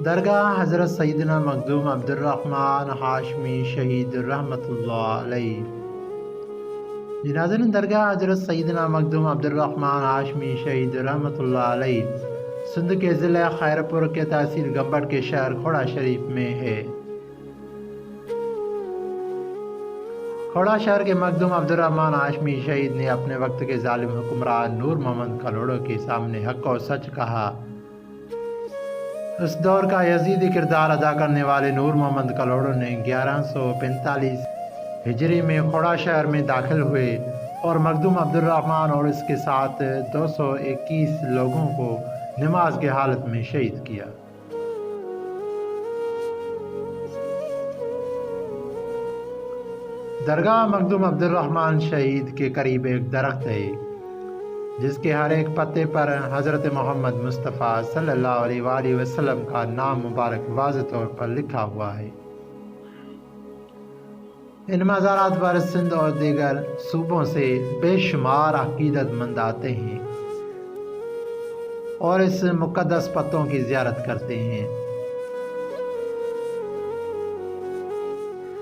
درگاہ حضرت سیدنا مخدوم عبدالرحمن ہاشمی شہید رحمۃ اللہ علیہ۔ جی ناظرین، درگاہ حضرت سیدنا مخدوم عبدالرحمن ہاشمی شہید رحمۃ اللہ علیہ سندھ کے ضلع خیرپور کے تحصیل گمبٹ کے شہر کھوڑا شریف میں ہے۔ کھوڑا شہر کے مخدوم عبدالرحمن ہاشمی شہید نے اپنے وقت کے ظالم حکمران نور محمد کلوڑو کے سامنے حق و سچ کہا۔ اس دور کا یزیدی کردار ادا کرنے والے نور محمد کلوڑو نے 1145 ہجری میں کھوڑا شہر میں داخل ہوئے اور مخدوم عبدالرحمن اور اس کے ساتھ 221 لوگوں کو نماز کی حالت میں شہید کیا۔ درگاہ مخدوم عبدالرحمن شہید کے قریب ایک درخت ہے جس کے ہر ایک پتے پر حضرت محمد مصطفیٰ صلی اللہ علیہ وآلہ وسلم کا نام مبارک واضح طور پر لکھا ہوا ہے۔ ان مزارات پر سندھ اور دیگر صوبوں سے بے شمار عقیدت مند آتے ہیں اور اس مقدس پتوں کی زیارت کرتے ہیں،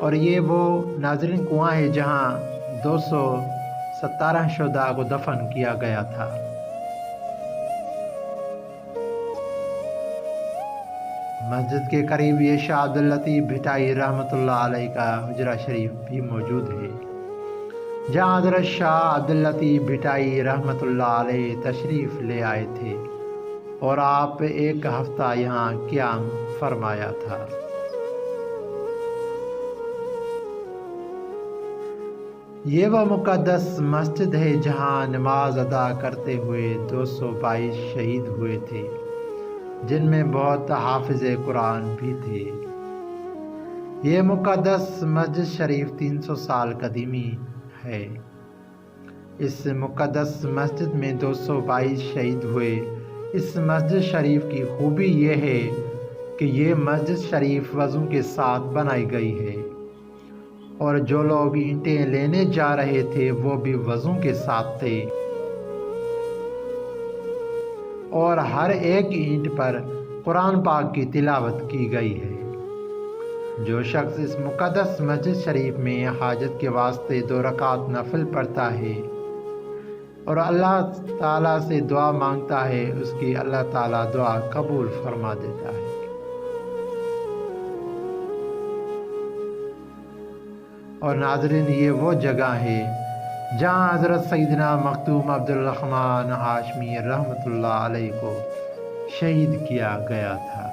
اور یہ وہ ناظرین کنواں ہے جہاں 217 شہداء کو دفن کیا گیا تھا۔ مسجد کے قریب یہ شاہ عبداللطیف بھٹائی رحمۃ اللہ علیہ کا حجرہ شریف بھی موجود ہے، جہاں حضرت شاہ عبداللطیف بھٹائی رحمۃ اللہ علیہ تشریف لے آئے تھے اور آپ ایک ہفتہ یہاں قیام فرمایا تھا۔ یہ وہ مقدس مسجد ہے جہاں نماز ادا کرتے ہوئے 222 شہید ہوئے تھے، جن میں بہت حافظ قرآن بھی تھے۔ یہ مقدس مسجد شریف 300 سال قدیمی ہے۔ اس مقدس مسجد میں 222 شہید ہوئے۔ اس مسجد شریف کی خوبی یہ ہے کہ یہ مسجد شریف وضو کے ساتھ بنائی گئی ہے، اور جو لوگ اینٹیں لینے جا رہے تھے وہ بھی وضو کے ساتھ تھے، اور ہر ایک اینٹ پر قرآن پاک کی تلاوت کی گئی ہے۔ جو شخص اس مقدس مسجد شریف میں حاجت کے واسطے 2 رکعت نفل پڑھتا ہے اور اللہ تعالیٰ سے دعا مانگتا ہے، اس کی اللہ تعالیٰ دعا قبول فرما دیتا ہے۔ اور ناظرین، یہ وہ جگہ ہے جہاں حضرت سیدنا مخدوم عبدالرحمن ہاشمی رحمۃ اللہ علیہ کو شہید کیا گیا تھا۔